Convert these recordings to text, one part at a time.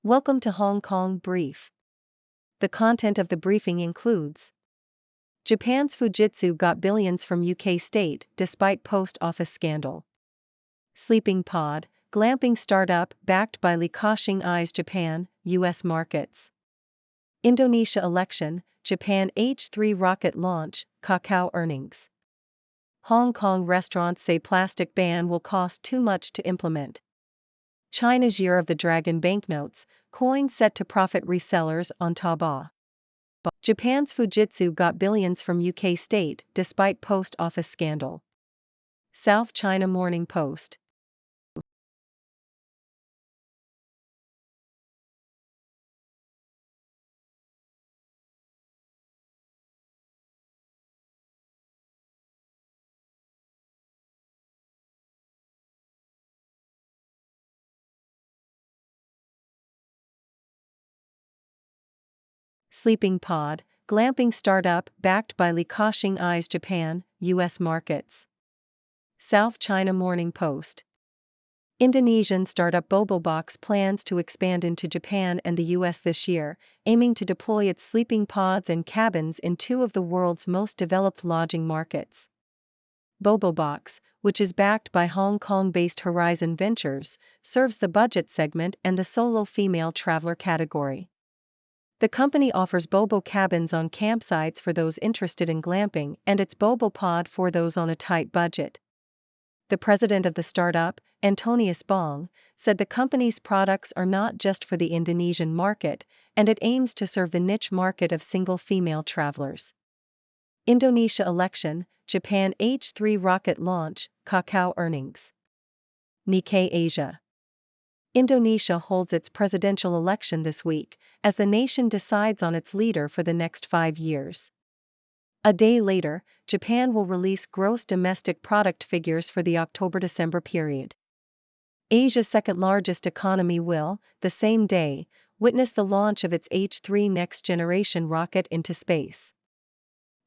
Welcome to Hong Kong Brief. The content of the briefing includes: Japan's Fujitsu got billions from UK state despite post office scandal. Sleeping pod, glamping startup backed by Li Ka-shing eyes Japan, US markets. Indonesia election, Japan H3 rocket launch, Kakao earnings. Hong Kong restaurants say plastic ban will cost too much to implement. China's Year of the Dragon banknotes, coins set to profit resellers on Taobao. Japan's Fujitsu got billions from UK state despite post office scandal. South China Morning Post. Sleeping pod, glamping startup backed by Li Ka-shing eyes Japan, US markets. South China Morning Post. Indonesian startup BoboBox plans to expand into Japan and the US this year, aiming to deploy its sleeping pods and cabins in two of the world's most developed lodging markets. BoboBox, which is backed by Hong Kong-based Horizon Ventures, serves the budget segment and the solo female traveler category. The company offers Bobo cabins on campsites for those interested in glamping and its Bobo pod for those on a tight budget. The president of the startup, Antonius Bong, said the company's products are not just for the Indonesian market, and it aims to serve the niche market of single female travelers. Indonesia election, Japan H3 rocket launch, Kakao earnings. Nikkei Asia. Indonesia holds its presidential election this week, as the nation decides on its leader for the next 5 years. A day later, Japan will release gross domestic product figures for the October-December period. Asia's second-largest economy will, the same day, witness the launch of its H3 next-generation rocket into space.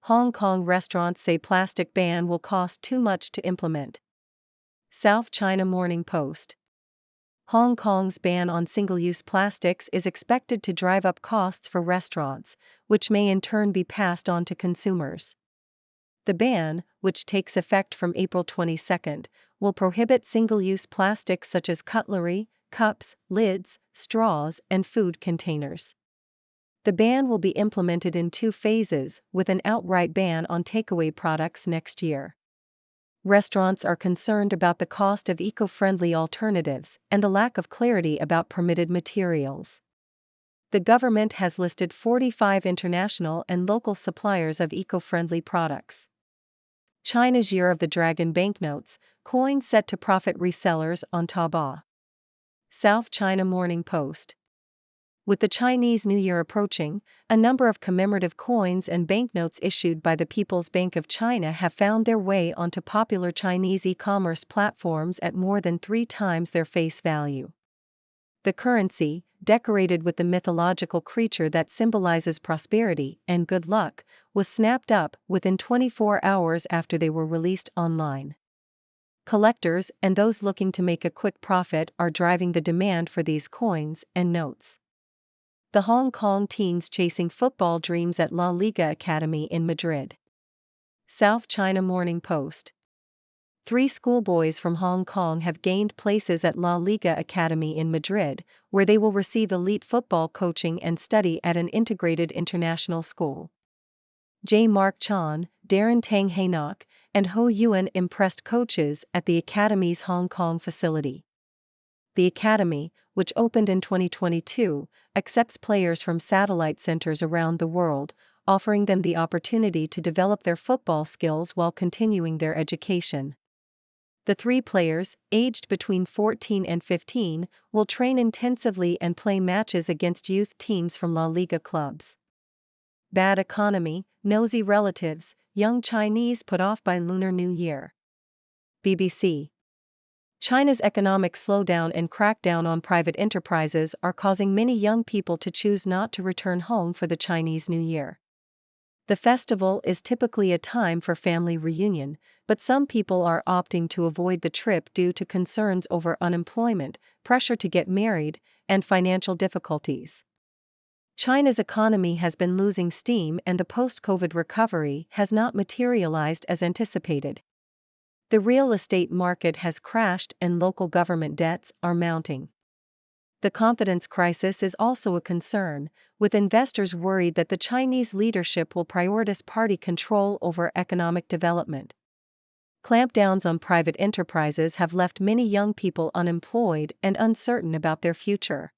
Hong Kong restaurants say plastic ban will cost too much to implement. South China Morning Post. Hong Kong's ban on single-use plastics is expected to drive up costs for restaurants, which may in turn be passed on to consumers. The ban, which takes effect from April 22, will prohibit single-use plastics such as cutlery, cups, lids, straws, and food containers. The ban will be implemented in 2 phases, with an outright ban on takeaway products next year. Restaurants are concerned about the cost of eco-friendly alternatives and the lack of clarity about permitted materials. The government has listed 45 international and local suppliers of eco-friendly products. China's Year of the Dragon banknotes, coins set to profit resellers on Taobao. South China Morning Post. With the Chinese New Year approaching, a number of commemorative coins and banknotes issued by the People's Bank of China have found their way onto popular Chinese e-commerce platforms at more than 3 times their face value. The currency, decorated with the mythological creature that symbolizes prosperity and good luck, was snapped up within 24 hours after they were released online. Collectors and those looking to make a quick profit are driving the demand for these coins and notes. The Hong Kong teens chasing football dreams at La Liga Academy in Madrid. South China Morning Post. 3 schoolboys from Hong Kong have gained places at La Liga Academy in Madrid, where they will receive elite football coaching and study at an integrated international school. J. Mark Chan, Darren Tang Hainok, and Ho Yuan impressed coaches at the Academy's Hong Kong facility. The Academy, which opened in 2022, accepts players from satellite centers around the world, offering them the opportunity to develop their football skills while continuing their education. The 3 players, aged between 14 and 15, will train intensively and play matches against youth teams from La Liga clubs. Bad economy, nosy relatives, young Chinese put off by Lunar New Year. BBC. China's economic slowdown and crackdown on private enterprises are causing many young people to choose not to return home for the Chinese New Year. The festival is typically a time for family reunion, but some people are opting to avoid the trip due to concerns over unemployment, pressure to get married, and financial difficulties. China's economy has been losing steam and the post-COVID recovery has not materialized as anticipated. The real estate market has crashed and local government debts are mounting. The confidence crisis is also a concern, with investors worried that the Chinese leadership will prioritize party control over economic development. Clampdowns on private enterprises have left many young people unemployed and uncertain about their future.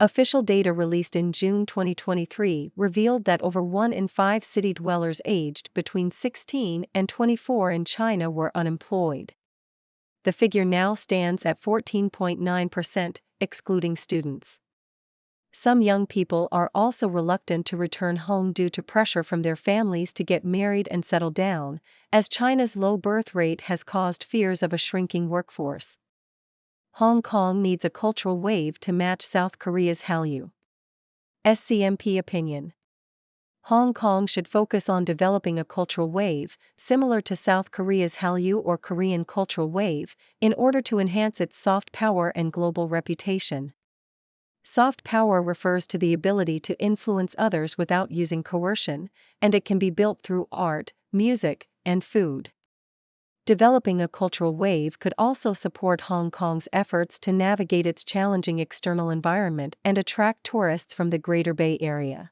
Official data released in June 2023 revealed that over 1 in 5 city dwellers aged between 16 and 24 in China were unemployed. The figure now stands at 14.9%, excluding students. Some young people are also reluctant to return home due to pressure from their families to get married and settle down, as China's low birth rate has caused fears of a shrinking workforce. Hong Kong needs a cultural wave to match South Korea's Hallyu. SCMP opinion. Hong Kong should focus on developing a cultural wave, similar to South Korea's Hallyu or Korean cultural wave, in order to enhance its soft power and global reputation. Soft power refers to the ability to influence others without using coercion, and it can be built through art, music, and food. Developing a cultural wave could also support Hong Kong's efforts to navigate its challenging external environment and attract tourists from the Greater Bay Area.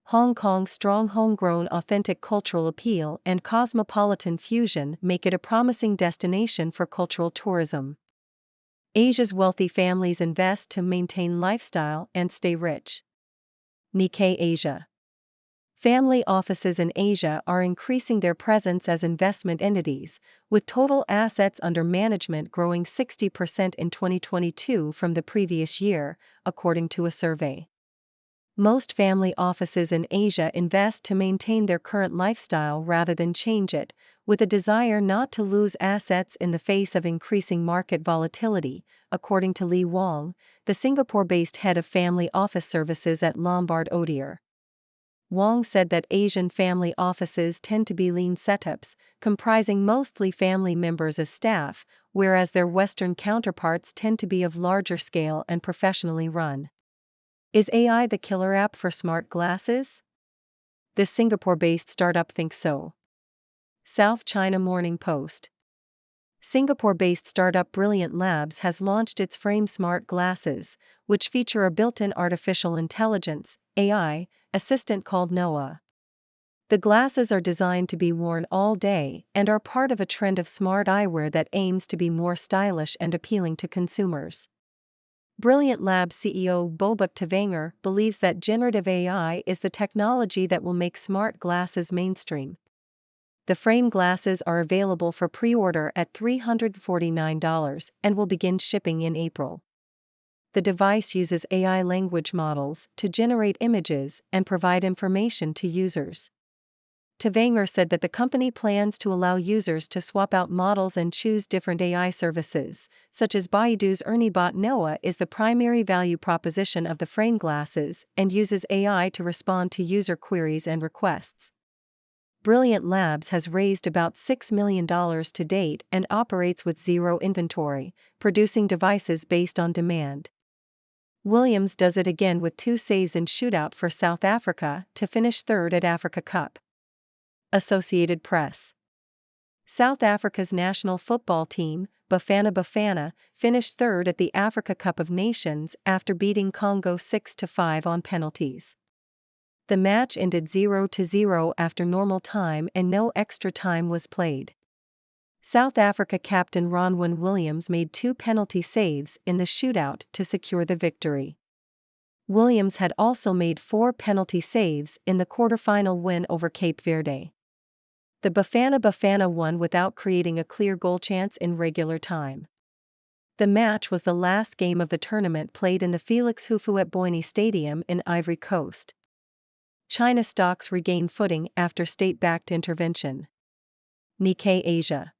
Hong Kong's strong homegrown authentic cultural appeal and cosmopolitan fusion make it a promising destination for cultural tourism. Asia's wealthy families invest to maintain lifestyle and stay rich. Nikkei Asia. Family offices in Asia are increasing their presence as investment entities, with total assets under management growing 60% in 2022 from the previous year, according to a survey. Most family offices in Asia invest to maintain their current lifestyle rather than change it, with a desire not to lose assets in the face of increasing market volatility, according to Li Wang, the Singapore-based head of family office services at Lombard Odier. Wang said that Asian family offices tend to be lean setups, comprising mostly family members as staff, whereas their Western counterparts tend to be of larger scale and professionally run. Is AI the killer app for smart glasses? This Singapore-based startup thinks so. South China Morning Post. Singapore-based startup Brilliant Labs has launched its Frame Smart Glasses, which feature a built-in artificial intelligence (AI) assistant called Noah. The glasses are designed to be worn all day and are part of a trend of smart eyewear that aims to be more stylish and appealing to consumers. Brilliant Labs CEO Bobak Tavanger believes that generative AI is the technology that will make smart glasses mainstream. The frame glasses are available for pre-order at $349 and will begin shipping in April. The device uses AI language models to generate images and provide information to users. Tavanger said that the company plans to allow users to swap out models and choose different AI services, such as Baidu's ErnieBot. Noah is the primary value proposition of the frame glasses and uses AI to respond to user queries and requests. Brilliant Labs has raised about $6 million to date and operates with zero inventory, producing devices based on demand. Williams does it again with 2 saves in shootout for South Africa to finish third at Africa Cup. Associated Press. South Africa's national football team, Bafana Bafana, finished third at the Africa Cup of Nations after beating Congo 6-5 on penalties. The match ended 0-0 after normal time and no extra time was played. South Africa captain Ronwen Williams made 2 penalty saves in the shootout to secure the victory. Williams had also made 4 penalty saves in the quarterfinal win over Cape Verde. The Bafana Bafana won without creating a clear goal chance in regular time. The match was the last game of the tournament played in the Felix Houphouët-Boigny Stadium in Ivory Coast. China stocks regain footing after state-backed intervention. Nikkei Asia.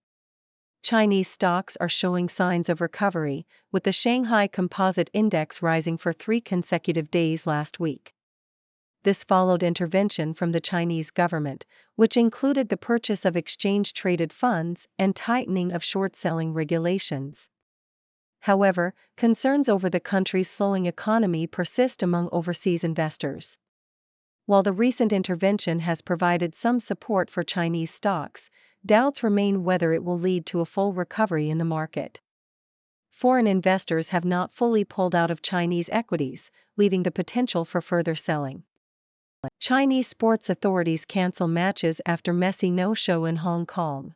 Chinese stocks are showing signs of recovery, with the Shanghai Composite Index rising for 3 consecutive days last week. This followed intervention from the Chinese government, which included the purchase of exchange-traded funds and tightening of short-selling regulations. However, concerns over the country's slowing economy persist among overseas investors. While the recent intervention has provided some support for Chinese stocks, doubts remain whether it will lead to a full recovery in the market. Foreign investors have not fully pulled out of Chinese equities, leaving the potential for further selling. Chinese sports authorities cancel matches after Messi no-show in Hong Kong.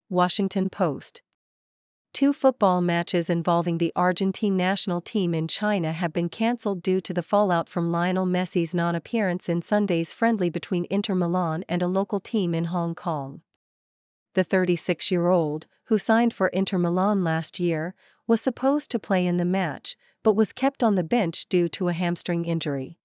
Washington Post. 2 football matches involving the Argentine national team in China have been cancelled due to the fallout from Lionel Messi's non-appearance in Sunday's friendly between Inter Milan and a local team in Hong Kong. The 36-year-old, who signed for Inter Milan last year, was supposed to play in the match, but was kept on the bench due to a hamstring injury.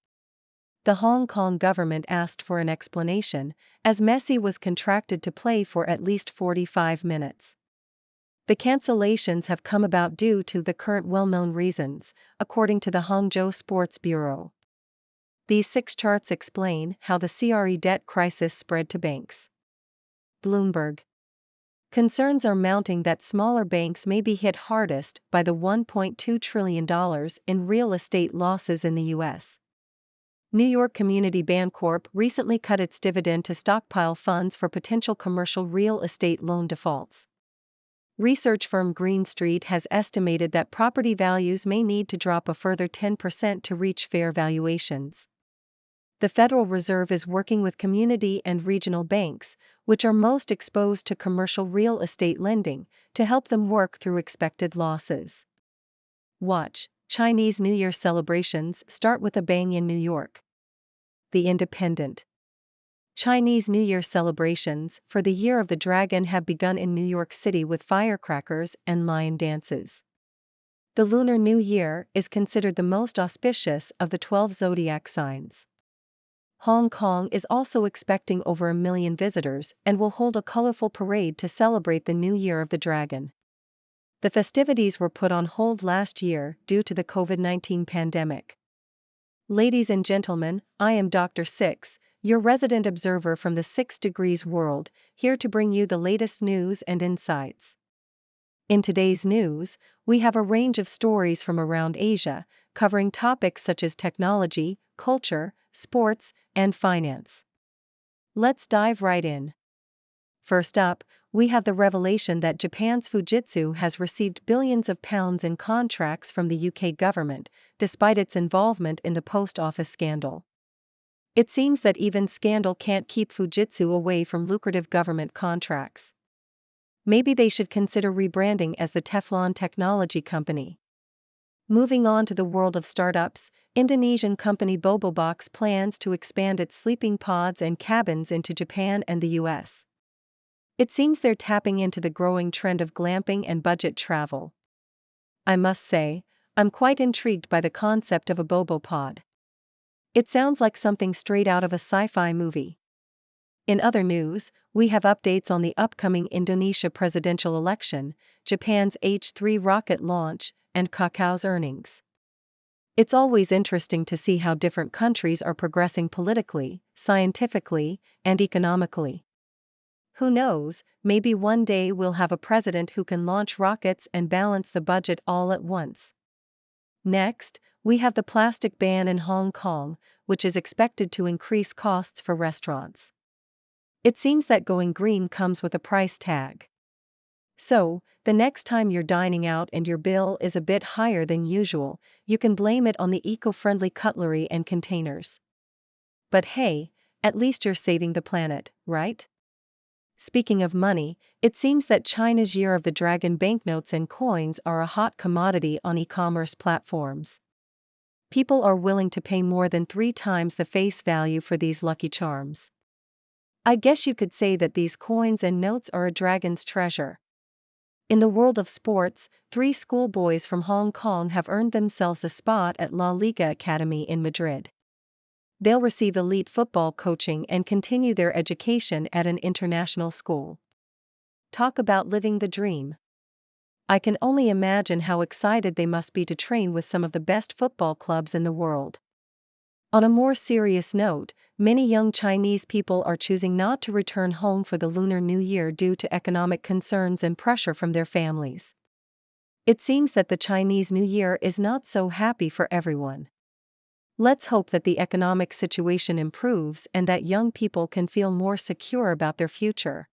The Hong Kong government asked for an explanation, as Messi was contracted to play for at least 45 minutes. The cancellations have come about due to the current well-known reasons, according to the Hangzhou Sports Bureau. These 6 charts explain how the CRE debt crisis spread to banks. Bloomberg. Concerns are mounting that smaller banks may be hit hardest by the $1.2 trillion in real estate losses in the U.S. New York Community Bancorp recently cut its dividend to stockpile funds for potential commercial real estate loan defaults. Research firm Green Street has estimated that property values may need to drop a further 10% to reach fair valuations. The Federal Reserve is working with community and regional banks, which are most exposed to commercial real estate lending, to help them work through expected losses. Watch: Chinese New Year celebrations start with a bang in New York. The Independent. Chinese New Year celebrations for the Year of the Dragon have begun in New York City with firecrackers and lion dances. The Lunar New Year is considered the most auspicious of the 12 zodiac signs. Hong Kong is also expecting over 1 million visitors and will hold a colorful parade to celebrate the New Year of the Dragon. The festivities were put on hold last year due to the COVID-19 pandemic. Ladies and gentlemen, I am Dr. Six, your resident observer from the 6 Degrees world, here to bring you the latest news and insights. In today's news, we have a range of stories from around Asia, covering topics such as technology, culture, sports, and finance. Let's dive right in. First up, we have the revelation that Japan's Fujitsu has received billions of pounds in contracts from the UK government, despite its involvement in the post office scandal. It seems that even scandal can't keep Fujitsu away from lucrative government contracts. Maybe they should consider rebranding as the Teflon Technology Company. Moving on to the world of startups, Indonesian company Bobobox plans to expand its sleeping pods and cabins into Japan and the US. It seems they're tapping into the growing trend of glamping and budget travel. I must say, I'm quite intrigued by the concept of a Bobopod. It sounds like something straight out of a sci-fi movie. In other news, we have updates on the upcoming Indonesia presidential election, Japan's H-3 rocket launch, and Kakao's earnings. It's always interesting to see how different countries are progressing politically, scientifically, and economically. Who knows, maybe one day we'll have a president who can launch rockets and balance the budget all at once. Next, we have the plastic ban in Hong Kong, which is expected to increase costs for restaurants. It seems that going green comes with a price tag. So, the next time you're dining out and your bill is a bit higher than usual, you can blame it on the eco-friendly cutlery and containers. But hey, at least you're saving the planet, right? Speaking of money, it seems that China's Year of the Dragon banknotes and coins are a hot commodity on e-commerce platforms. People are willing to pay more than 3 times the face value for these lucky charms. I guess you could say that these coins and notes are a dragon's treasure. In the world of sports, 3 schoolboys from Hong Kong have earned themselves a spot at La Liga Academy in Madrid. They'll receive elite football coaching and continue their education at an international school. Talk about living the dream. I can only imagine how excited they must be to train with some of the best football clubs in the world. On a more serious note, many young Chinese people are choosing not to return home for the Lunar New Year due to economic concerns and pressure from their families. It seems that the Chinese New Year is not so happy for everyone. Let's hope that the economic situation improves and that young people can feel more secure about their future.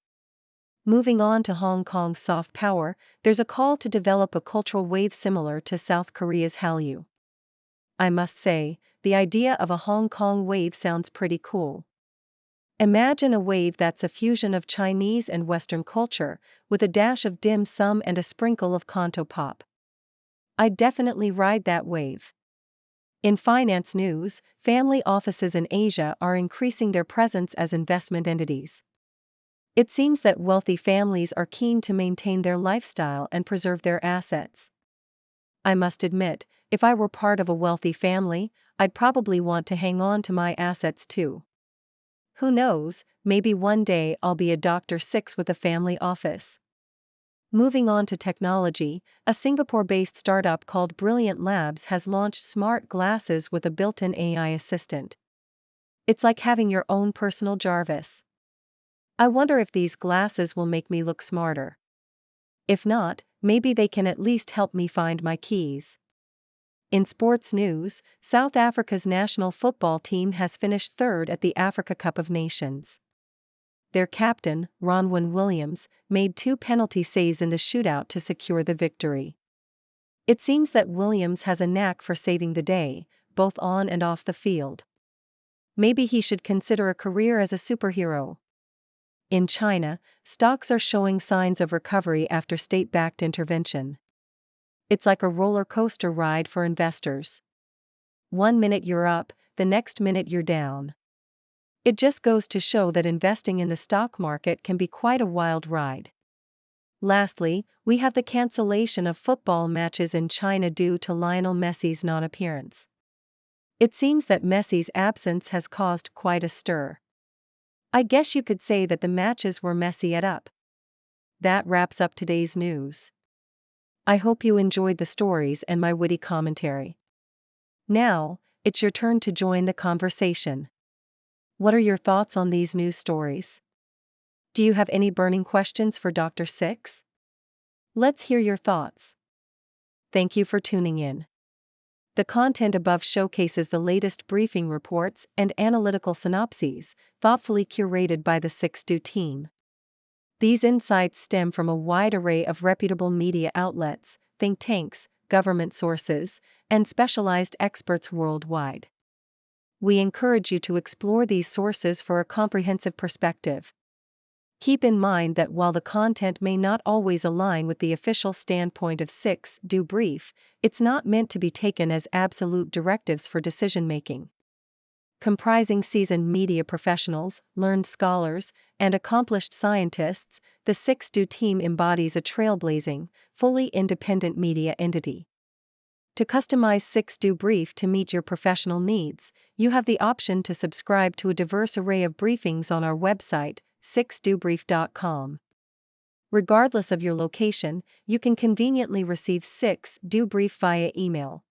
Moving on to Hong Kong's soft power, there's a call to develop a cultural wave similar to South Korea's Hallyu. I must say, the idea of a Hong Kong wave sounds pretty cool. Imagine a wave that's a fusion of Chinese and Western culture, with a dash of dim sum and a sprinkle of Kanto pop. I'd definitely ride that wave. In finance news, family offices in Asia are increasing their presence as investment entities. It seems that wealthy families are keen to maintain their lifestyle and preserve their assets. I must admit, if I were part of a wealthy family, I'd probably want to hang on to my assets too. Who knows, maybe one day I'll be a Dr. Six with a family office. Moving on to technology, a Singapore-based startup called Brilliant Labs has launched smart glasses with a built-in AI assistant. It's like having your own personal Jarvis. I wonder if these glasses will make me look smarter. If not, maybe they can at least help me find my keys. In sports news, South Africa's national football team has finished third at the Africa Cup of Nations. Their captain, Ronwen Williams, made 2 penalty saves in the shootout to secure the victory. It seems that Williams has a knack for saving the day, both on and off the field. Maybe he should consider a career as a superhero. In China, stocks are showing signs of recovery after state-backed intervention. It's like a roller coaster ride for investors. One minute you're up, the next minute you're down. It just goes to show that investing in the stock market can be quite a wild ride. Lastly, we have the cancellation of football matches in China due to Lionel Messi's non-appearance. It seems that Messi's absence has caused quite a stir. I guess you could say that the matches were messy up. That wraps up today's news. I hope you enjoyed the stories and my witty commentary. Now, it's your turn to join the conversation. What are your thoughts on these news stories? Do you have any burning questions for Dr. Six? Let's hear your thoughts. Thank you for tuning in. The content above showcases the latest briefing reports and analytical synopses, thoughtfully curated by the 6Do team. These insights stem from a wide array of reputable media outlets, think tanks, government sources, and specialized experts worldwide. We encourage you to explore these sources for a comprehensive perspective. Keep in mind that while the content may not always align with the official standpoint of 6Do Brief, it's not meant to be taken as absolute directives for decision-making. Comprising seasoned media professionals, learned scholars, and accomplished scientists, the 6Do team embodies a trailblazing, fully independent media entity. To customize 6Do Brief to meet your professional needs, you have the option to subscribe to a diverse array of briefings on our website, 6dobrief.com. Regardless of your location, you can conveniently receive 6Do Brief via email.